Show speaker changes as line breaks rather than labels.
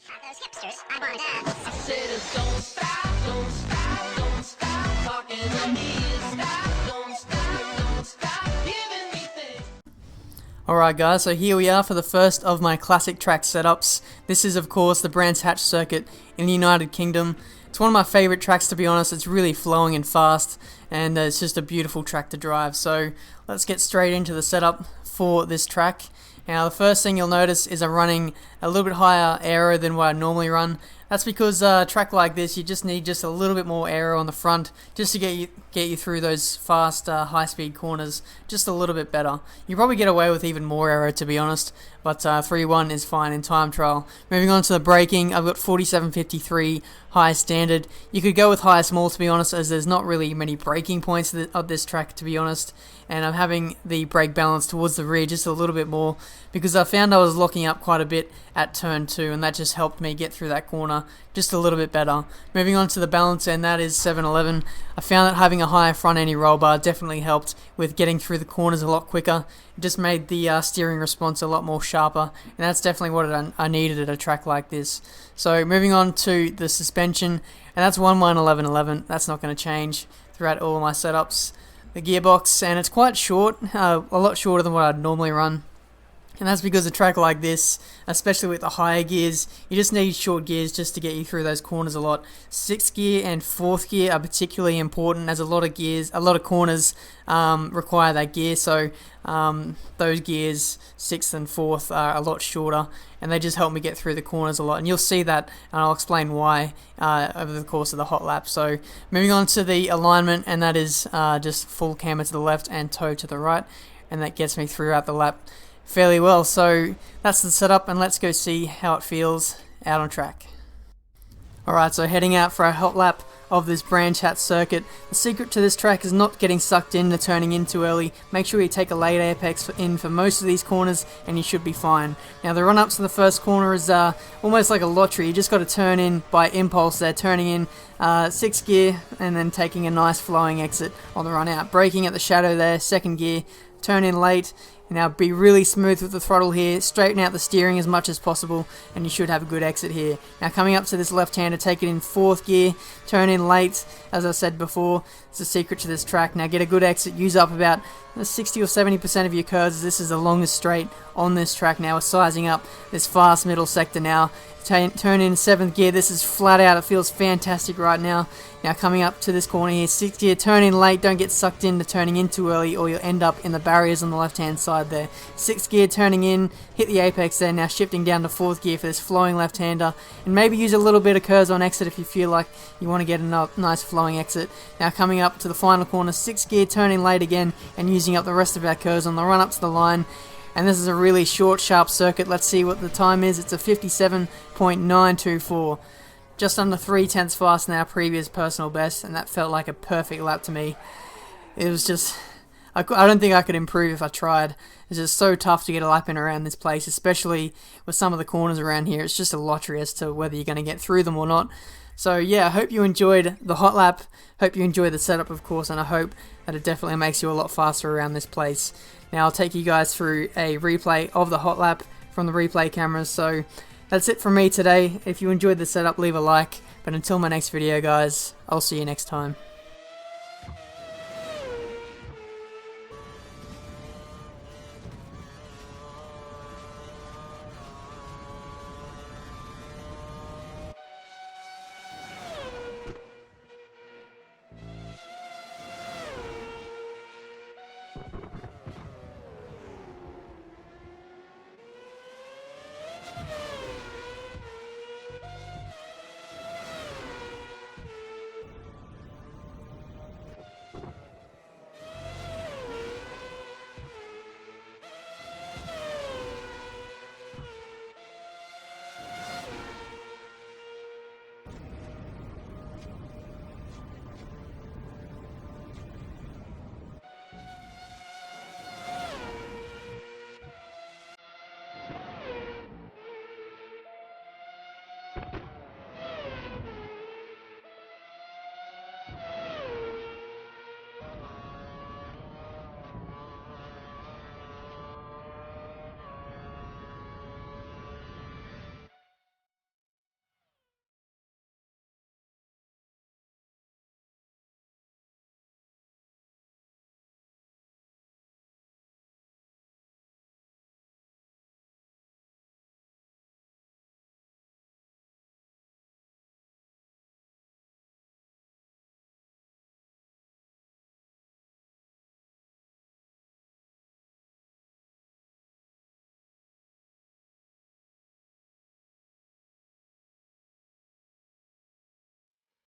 Fuck those hipsters. I want that.
I said, don't stop, don't stop, don't stop talking to me. Don't stop giving me things.
Alright guys, so here we are for the first of my classic track setups. This is of course the Brands Hatch circuit in the United Kingdom. It's one of my favourite tracks, to be honest. It's really flowing and fast, and it's just a beautiful track to drive. So let's get straight into the setup for this track. Now the first thing you'll notice is I'm running a little bit higher aero than what I normally run. That's because a track like this, you just need just a little bit more aero on the front just to get you through those fast, high-speed corners just a little bit better. You probably get away with even more aero, to be honest, but 3.1 is fine in time trial. Moving on to the braking, I've got 4753 high standard. You could go with high small, to be honest, as there's not really many braking points of this track, to be honest. And I'm having the brake balance towards the rear just a little bit more because I found I was locking up quite a bit at turn 2, and that just helped me get through that corner just a little bit better. Moving on to the balance end, that is 711. I found that having a higher front end roll bar definitely helped with getting through the corners a lot quicker. It just made the steering response a lot more sharper, and that's definitely what I needed at a track like this. So moving on to the suspension, and that's 1111. That's not going to change throughout all of my setups. The gearbox, and it's quite short, a lot shorter than what I'd normally run. And that's because a track like this, especially with the higher gears, you just need short gears just to get you through those corners a lot. 6th gear and 4th gear are particularly important, as a lot of corners require that gear. So those gears, 6th and 4th, are a lot shorter, and they just help me get through the corners a lot. And you'll see that, and I'll explain why over the course of the hot lap. So moving on to the alignment, and that is just full camber to the left and toe to the right, and that gets me throughout the lap fairly well. So that's the setup, and let's go see how it feels out on track. Alright, so heading out for a hot lap of this Brands Hatch circuit. The secret to this track is not getting sucked into turning in too early. Make sure you take a late apex in for most of these corners, and you should be fine. Now the run up to the first corner is almost like a lottery. You just got to turn in by impulse there, turning in 6th gear and then taking a nice flowing exit on the run out. Braking at the shadow there, 2nd gear, turn in late. Now be really smooth with the throttle here, straighten out the steering as much as possible, and you should have a good exit here. Now coming up to this left-hander, take it in 4th gear, turn in late, as I said before. It's the secret to this track. Now get a good exit, use up about 60 or 70% of your curves. This is the longest straight on this track. Now we're sizing up this fast middle sector now. Turn in 7th gear, this is flat out, it feels fantastic right now. Now coming up to this corner here, 6th gear, turn in late, don't get sucked into turning in too early, or you'll end up in the barriers on the left hand side there. 6th gear, turning in, hit the apex there. Now shifting down to 4th gear for this flowing left hander, and maybe use a little bit of curves on exit if you feel like you want to get a nice flowing exit. Now coming up to the final corner, 6th gear, turning late again, and using up the rest of our curves on the run up to the line. And this is a really short, sharp circuit. Let's see what the time is. It's a 57.924. Just under 3/10 faster than our previous personal best, and that felt like a perfect lap to me. It was just, I don't think I could improve if I tried. It's just so tough to get a lap in around this place, especially with some of the corners around here. It's just a lottery as to whether you're going to get through them or not. So yeah, I hope you enjoyed the hot lap, hope you enjoyed the setup of course, and I hope that it definitely makes you a lot faster around this place. Now I'll take you guys through a replay of the hot lap from the replay cameras. So that's it from me today. If you enjoyed the setup, leave a like, but until my next video guys, I'll see you next time.